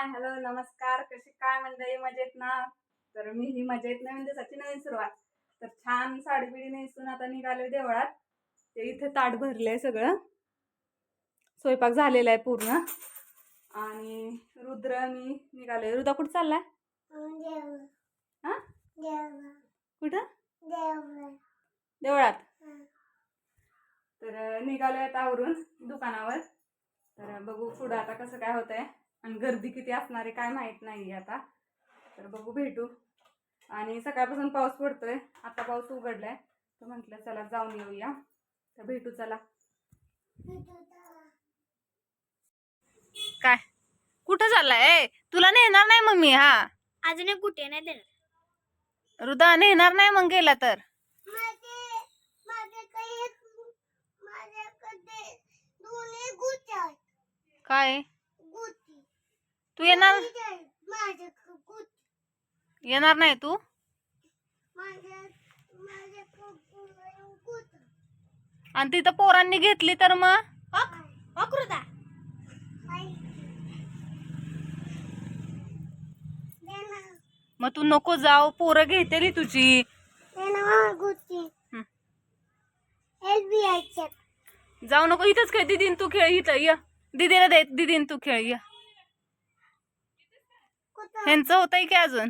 Hi hello नमस्कार. कशी काय मंडळी, मजेत ना? तर मी ही मजेत नवीन दिवसाची नवीन सुरुवात. तर छान साडी बिडी नेसून आता निघाले देवळात. ते इथे ताट भरलंय सगळं, स्वयंपाक झालेला आहे पूर्ण. आणि रुद्र मी निघाले. रुद्र कुठं चाललाय? हा, कुठं? देवळात. तर निघालोय आता आवरून दुकानावर. तर बघू पुढं आता कसं काय होतंय आणि गर्दी किती असणार आहे काय माहित नाही आता. तर बघू, भेटू. आणि सकाळपासून पाऊस पडतोय, आता पाऊस उघडलाय तर म्हटलं चला जाऊन येऊया. तर भेटू चला. काय कुठं चाललाय? तुला नेणार नाही मग मी. हा, अजून कुठे नाही देणार. रुदा नेणार नाही मग गेला तर. काय तू येणार? येणार नाही तू? आणि तिथं पोरांनी घेतली तर मग मग तू नको जाऊ, पोरं घेतेली तुझी. जाऊ नको, इथंच खेळ. दीदीन तू खेळ इथं. ये दीदीला दे, दीदीन तू खेळ. ये ह्यांचं होतंय की अजून.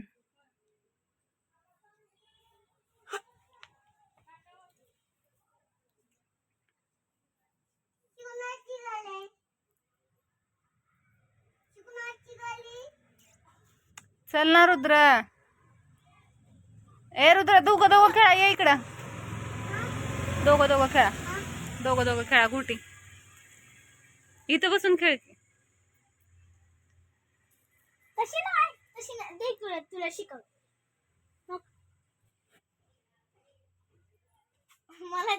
चल ना रुद्र. ए रुद्र, दोघं दोघं खेळा. ये इकडं. दोघं दोघं खेळा. दोघं दोघं खेळा गुटी. इथं बसून खेळ. तशी नाही दे, तुला शिकव. मला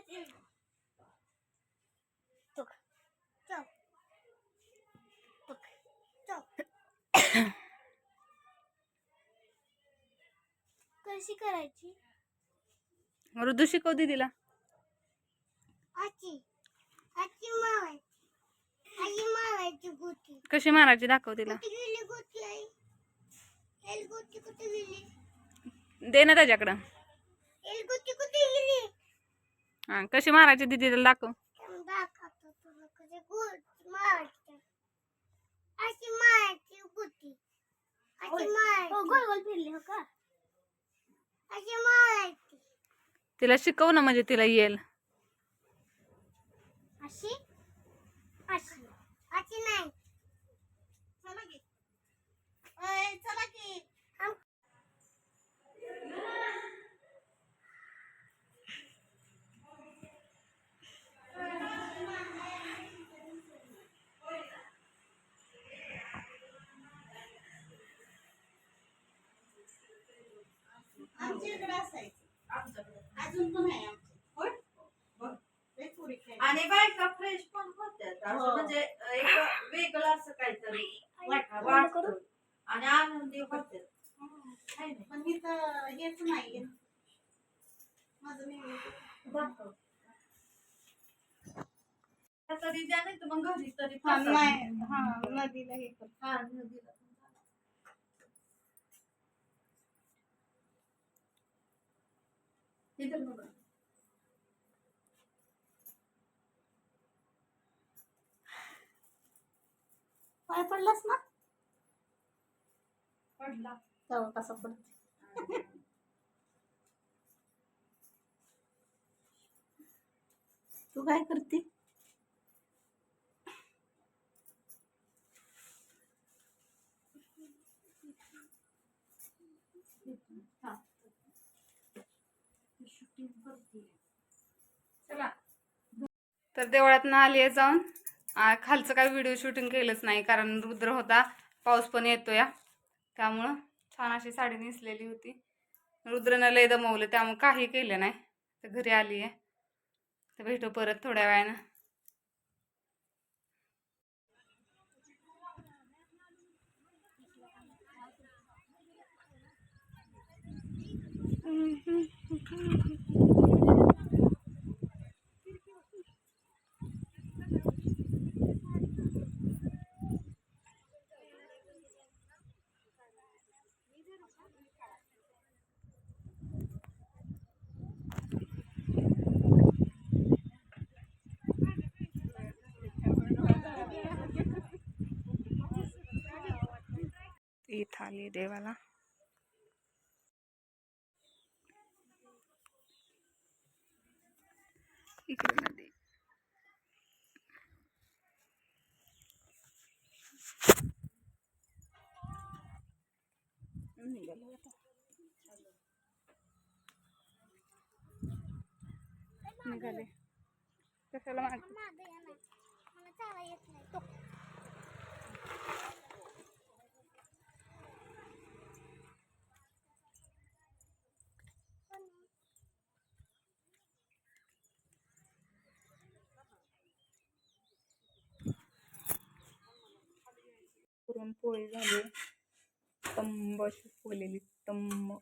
कशी करायची? रुद्र शिकव दीदीला. कशी मारायची दाखव तिला. दे ना त्याच्याकडं. हा, कशी मारायची दीदीला दाखव. गोल गोल फिरली हो का? तिला शिकव ना, म्हणजे तिला येईल. अशी अशी अशी नाही. चला की, चला की. आमच्याकडे असायचं, अजून पण आहे आमचं. आणि बायका फ्रेश पण होत्यात, असं म्हणजे एक वेगळं असं काहीतरी वाटतं आणि आनंदी होत्यात. पण इथं हेच नाही. माझं नाही तरी द्या, नाही तर मग घरी तरी नाही. हा, नदीला हे कर. हा, नदीला इथं बघा. पाय पडलास ना? पडला तेव्हा कसा पडते. तू काय करते? चला. तर देवळात ना आली जाऊन. खालचं काही व्हिडिओ शूटिंग केलंच नाही, कारण रुद्र होता, पाऊस पण येतोय, त्यामुळं छान अशी साडी नेसलेली होती. रुद्रनं लय दमवलं, त्यामुळे काही केलं नाही. तर घरी आली आहे. तर भेटू परत थोड्या वेळानं. इथं आली देवाला. इकडे नदी. निघालो आता. निघाले. कशाला माग मागं या ना. मला चाला येत नाही तो. पुरणपोळी झाली. तंब अशी फुगलेली. तंब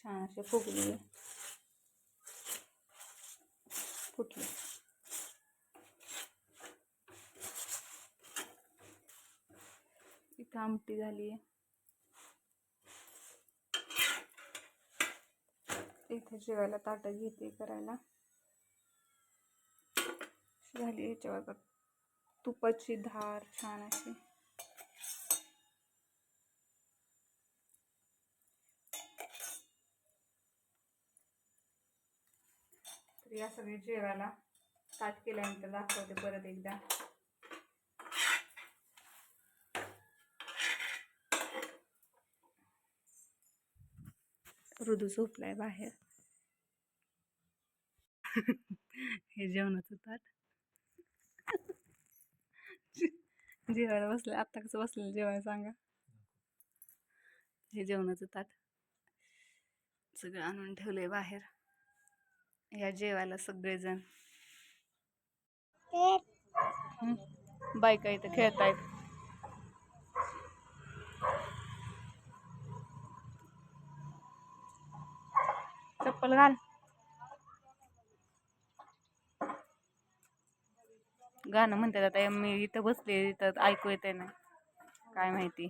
छान असे फुगले. फुटले. इथं आमटी झाली. इथे जेवायला ताटं घेते करायला. झाली याच्यावर तुपाची धार छान अशी. तर या सगळे जेवायला ताट केल्यानंतर दाखवते परत एकदा. ऋतू झोपलाय बाहेर. हे जेवणाचं ताट. जेवायला बसले. आत्ता कसं बसलेलं जेवायला सांगा. हे जेवणाचं ताट सगळं आणून ठेवलंय बाहेर. या जेवायला सगळेजण. बायका इथं खेळतायत. चप्पल घाल. गाणं म्हणतात. आता मी इथं बसले, इथं ऐकू येते ना काय माहिती.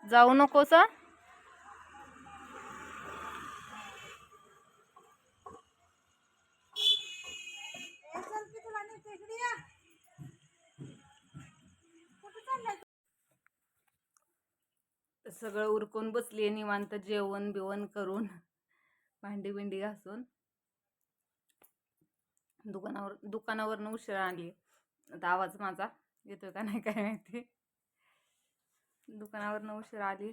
जाऊ नकोस. सगळं उरकून बसली निवांत जेवण बिवण करून भांडी बिंडी घासून. दुकानावरनं उशिरा आली. आता आवाज माझा येतोय का नाही काय माहिती. दुकानावरनं उशिरा आली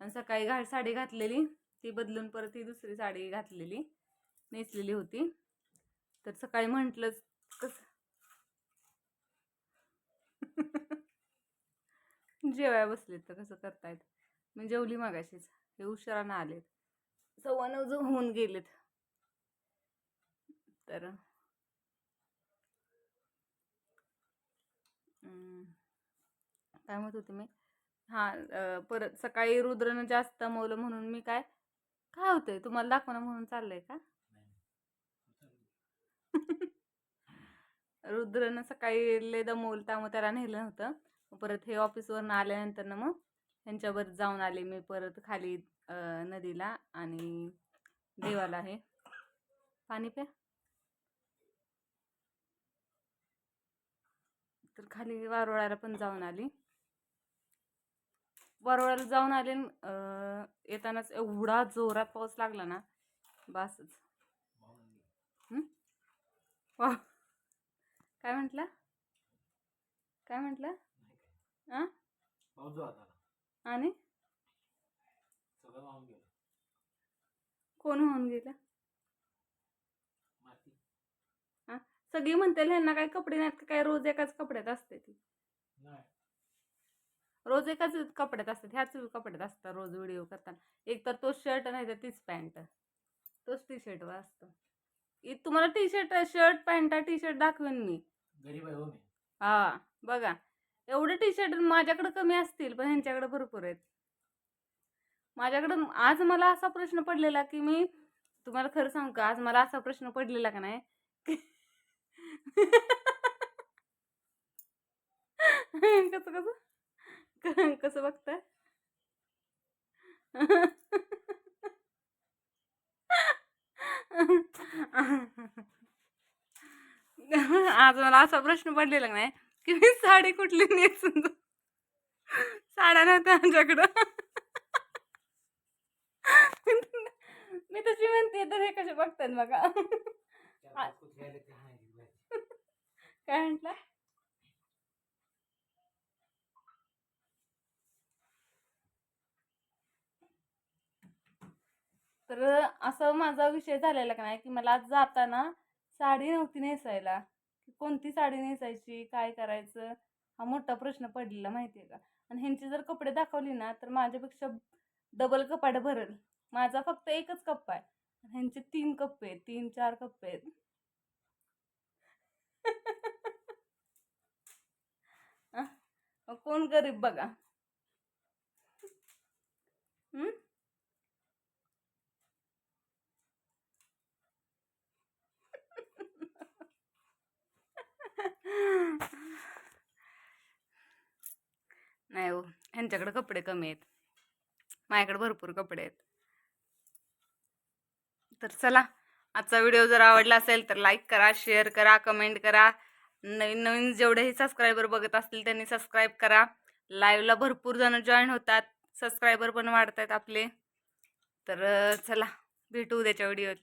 आणि सकाळी साडी घातलेली ती बदलून परत ही दुसरी साडी घातलेली नेसलेली होती. तर सकाळी म्हटलंच कसं जेवाय बसलेत तर कसं करतायत. मी जेवली मागाशीच. हे उशिरानं आलेत. 9:15 होऊन गेलेत. तर काय म्हणत होते मी. परत सकाळी रुद्रनं जास्त दमवलं म्हणून मी काय होतंय तुम्हाला दाखवणं म्हणून चाललंय का. रुद्रनं सकाळी लय दमवलं त्यामुळे त्याला नेलं नव्हतं. परत हे ऑफिसवरून आल्यानंतर ना मग ह्यांच्यावर जाऊन आले मी परत खाली नदीला आणि देवाला. हे पाणी प्या. तर खाली वारोळ्याला पण जाऊन आली. वारोळ्याला जाऊन आले. येतानाच एवढा जोरात पाऊस लागला ना बासच. वा. काय म्हटलं. आणि कोण होऊन गेलं. सगळी म्हणते ह्यांना काय कपडे नाहीत का काय. रोज एकाच कपड्यात असते ती. रोज एकाच कपड्यात असतात. ह्याच कपड्यात असतात रोज व्हिडिओ करताना. एक तर तोच शर्ट नाही तर तीच पॅन्ट. तोच टी शर्टवर असतो. तुम्हाला शर्ट पॅन्ट टी शर्ट दाखवेन मी. हा बघा एवढे टी शर्ट माझ्याकडे कमी असतील पण ह्यांच्याकडे भरपूर आहेत. माझ्याकडं आज मला असा प्रश्न पडलेला की मी तुम्हाला खरं सांगू का. आज मला असा प्रश्न पडलेला का नाही. कसं बघताय. आज मला असा प्रश्न पडलेला नाही की मी साडी कुठली नेसून जाऊ. साड्या नव्हत्या आमच्याकडं. मी तशी म्हणते तर हे कसे बघतात बघा. काय म्हटलं? तर असं माझा विषय झालेला का नाही की मला आज जाताना साडी नव्हती नेसायला. कोणती साडी नेसायची, काय करायचं, हा मोठा प्रश्न पडलेला माहितीये का. आणि ह्यांची जर कपडे दाखवली ना तर माझ्यापेक्षा डबल कपाट भरल. माझा फक्त एकच कप्पा आहे, ह्यांचे 3 कप्पे आहेत, 3-4 कप्पे आहेत. कोण गरीब बघा. हम्म. नाही हो, ह्यांच्याकडे कपडे कमी आहेत, माझ्याकडे भरपूर कपडे आहेत. तर चला, आजचा व्हिडिओ जर आवडला असेल तर लाईक करा, शेअर करा, कमेंट करा. नवीन नवीन जेवढेही सबस्क्रायबर बघत असतील त्यांनी सबस्क्राईब करा. लाईव्हला भरपूर जण जॉईन होतात, सबस्क्रायबर पण वाढतात आपले. तर चला, भेटू उद्याच्या व्हिडिओत.